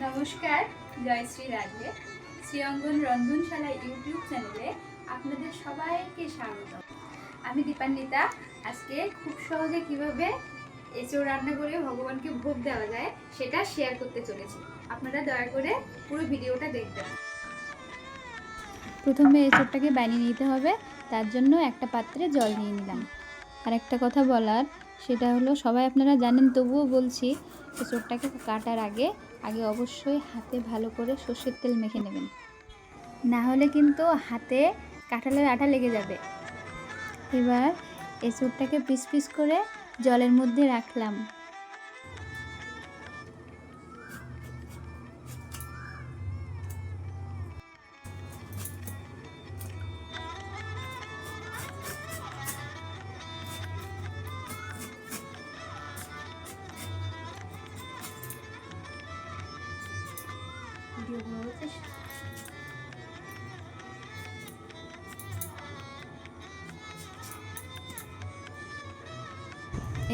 নমস্কার, জয়শ্রী রাধে। শ্রীঅঙ্গন রন্ধনশালা ইউটিউব চ্যানেলে আপনাদের সবাইকে স্বাগত। আমি দীপান্বিতা। আজকে খুব সহজে কিভাবে এঁচোড় রান্না করে ভগবানকে ভোগ দেওয়া যায় সেটা শেয়ার করতে চলেছি। আপনারা দয়া করে পুরো ভিডিওটা দেখবেন। প্রথমে এঁচোড়টাকে বানিয়ে নিতে হবে, তার জন্য একটা পাত্রে জল নিয়ে নিলাম। আর একটা কথা বলার, সেটা হলো সবাই আপনারা জানেন, তবুও বলছি, এঁচোড়টাকে কাটার আগে অবশ্যই হাতে ভালো করে সর্ষের তেল মেখে নেবেন, না হলে কিন্তু হাতে কাঁঠালের আঠা লেগে যাবে। এবার এঁচোড়টাকে পিস পিস করে জলের মধ্যে রাখলাম।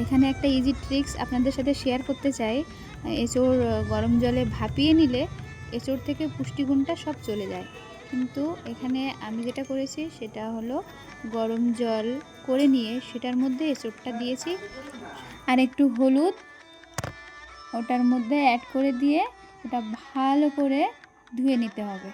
এখানে একটা ইজি ট্রিক্স আপনাদের সাথে শেয়ার করতে চাই। এঁচোড় গরম জলে ভাপিয়ে নিলে এঁচোড় থেকে পুষ্টিগুণটা সব চলে যায়, কিন্তু এখানে আমি যেটা করেছি সেটা হলো গরম জল করে নিয়ে সেটার মধ্যে এঁচোড়টা দিয়েছি, আর একটু হলুদ ওটার মধ্যে অ্যাড করে দিয়ে ওটা ভালো করে ধুয়ে নিতে হবে।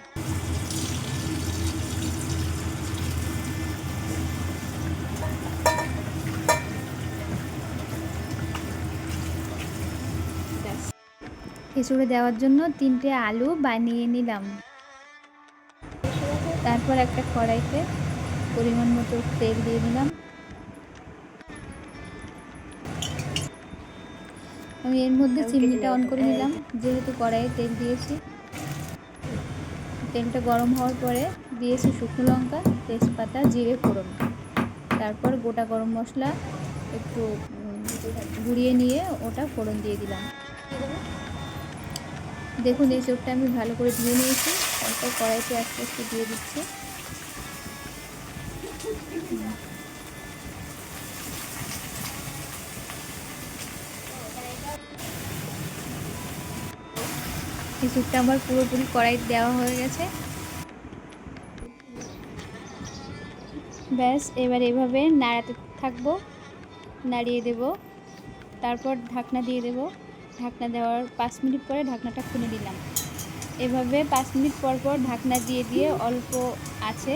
এঁচোড়ে দেওয়ার জন্য 3টে আলু বানিয়ে নিলাম। তারপর একটা কড়াইতে পরিমাণ মতো তেল দিয়ে দিলাম। আমি এর মধ্যে চিমনিটা অন করে নিলাম, যেহেতু কড়াইয়ে তেল দিয়েছি। তেলটা গরম হওয়ার পরে দিয়েছি শুকনো লঙ্কা, তেজপাতা, জিরে ফোড়ন। তারপর গোটা গরম মশলা একটু গুঁড়িয়ে নিয়ে ওটা ফোড়ন দিয়ে দিলাম। দেখুন এই চোখটা আমি ভালো করে ধুয়ে নিয়েছি, তারপর কড়াইতে আস্তে আস্তে দিয়ে দিচ্ছি। এই চোখটা আমার পুরোপুরি কড়াই দেওয়া হয়ে গেছে। ব্যাস, এবার এভাবে নাড়াতে থাকবো, নাড়িয়ে দেব। তারপর ঢাকনা দিয়ে দেব। ঢাকনা দেওয়ার 5 মিনিট পরে ঢাকনাটা খুলে দিলাম। এভাবে 5 মিনিট পর পর ঢাকনা দিয়ে দিয়ে অল্প আছে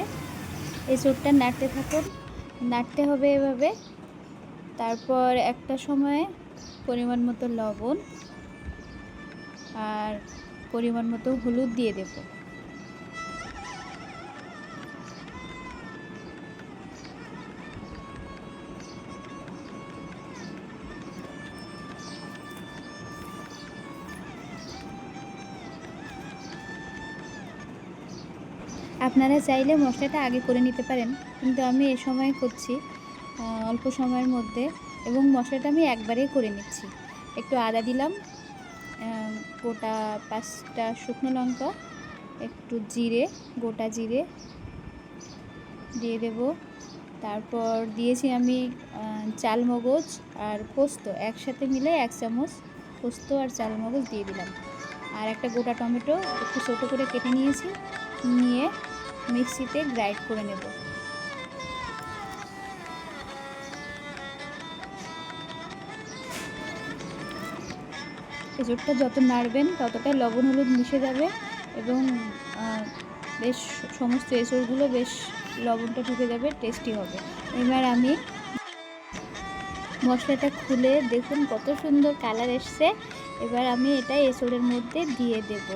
এঁচোড়টা নাড়তে থাকুন, নাড়তে হবে এভাবে। তারপর একটা সময়ে পরিমাণ মতো লবণ আর পরিমাণ মতো হলুদ দিয়ে দেব। আপনারা চাইলে মশলাটা আগে করে নিতে পারেন, কিন্তু আমি এ সময় করছি অল্প সময়ের মধ্যে, এবং মশলাটা আমি একবারেই করে নিচ্ছি। একটু আদা দিলাম, গোটা 5টা শুকনো লঙ্কা, একটু জিরে, গোটা জিরে দিয়ে দেব। তারপর দিয়েছি আমি চালমগজ আর পোস্ত একসাথে মিলে 1 চামচ পোস্ত আর চালমগজ দিয়ে দিলাম। আর একটা গোটা টমেটো একটু ছোটো করে কেটে নিয়েছি, নিয়ে মিক্সিতে গ্রাইন্ড করে নেব। এঁচোড়টা যত নাড়বেন ততটাই লবণ হলুদ মিশে যাবে, এবং বেশ সমস্ত এঁচোড়গুলো বেশ লবণটা ঢুকে যাবে, টেস্টি হবে। এবার আমি মশলাটা খুলে দেখুন কত সুন্দর কালার এসছে। এবার আমি এটা এঁচোড়ের মধ্যে দিয়ে দেব।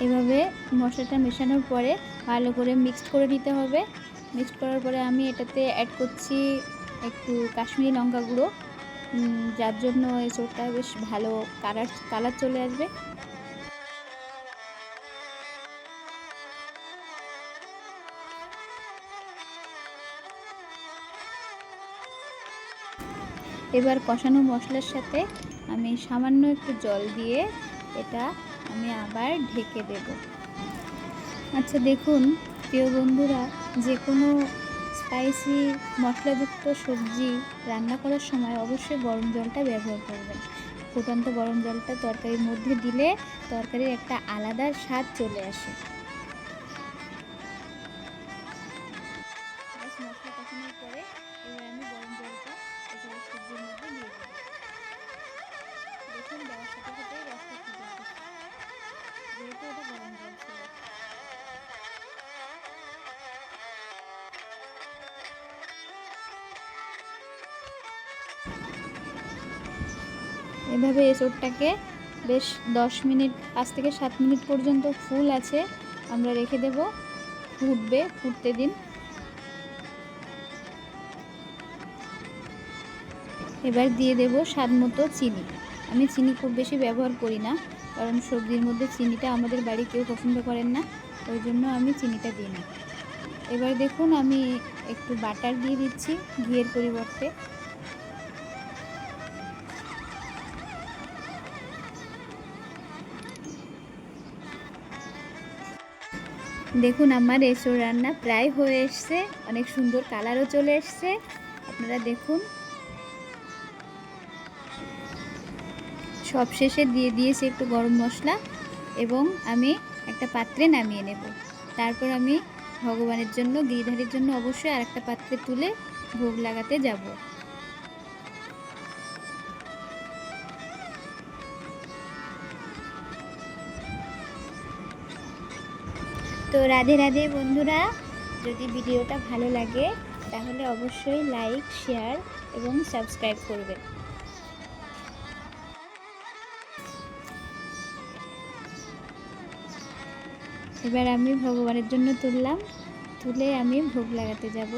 এভাবে মশলাটা মেশানোর পরে ভালো করে মিক্সড করে নিতে হবে। মিক্সড করার পরে আমি এটাতে অ্যাড করছি একটু কাশ্মীরি লঙ্কা গুঁড়ো, যার জন্য এঁচোড়টা বেশ ভালো কালার চলে আসবে। এবার কষানো মশলার সাথে আমি সামান্য একটু জল দিয়ে এটা আমি আবার ঢেকে দেব। আচ্ছা দেখুন প্রিয় বন্ধুরা, যে কোনো স্পাইসি মশলাযুক্ত সবজি রান্না করার সময় অবশ্যই গরম জলটা ব্যবহার করবেন। ফুটন্ত গরম জলটা তরকারির মধ্যে দিলে তরকারির একটা আলাদা স্বাদ চলে আসে। মশলা কষানোর পরে এবার আমি গরম জলটা একেবারে সবজির মধ্যে দিয়ে দেবো। দেখুন দেওয়ার সাথে সাথেই রসটা ফুটে উঠেছে, যেহেতু এটা গরম জল ছিল। এভাবে এঁচোড়টাকে বেশ 10 মিনিট 5 থেকে 7 মিনিট পর্যন্ত ফুল আছে আমরা রেখে দেব, ফুটবে, ফুটতে দিন। এবার দিয়ে দেব স্বাদ মতো চিনি। আমি চিনি খুব বেশি ব্যবহার করি না, কারণ সবজির মধ্যে চিনিটা আমাদের বাড়ি কেউ পছন্দ করেন না, ওই জন্য আমি চিনিটা দিই না। এবার দেখুন আমি একটু বাটার দিয়ে দিচ্ছি ঘিয়ের পরিবর্তে। দেখুন আমার এঁচোড় রান্না প্রায় হয়ে এসছে, অনেক সুন্দর কালারও চলে এসছে। আপনারা দেখুন, সব শেষে দিয়ে দিয়েছি একটু গরম মশলা এবং আমি একটা পাত্রে নামিয়ে নেব। তারপর আমি ভগবানের জন্য, গিরিধারীর জন্য অবশ্যই আরেকটা পাত্রে তুলে ভোগ লাগাতে যাব। তো রাধে রাধে বন্ধুরা, যদি ভিডিওটা ভালো লাগে তাহলে অবশ্যই লাইক, শেয়ার এবং সাবস্ক্রাইব করবেন। এবার আমি ভগবানের জন্য তুললাম, তুলে আমি ভোগ লাগাতে যাব।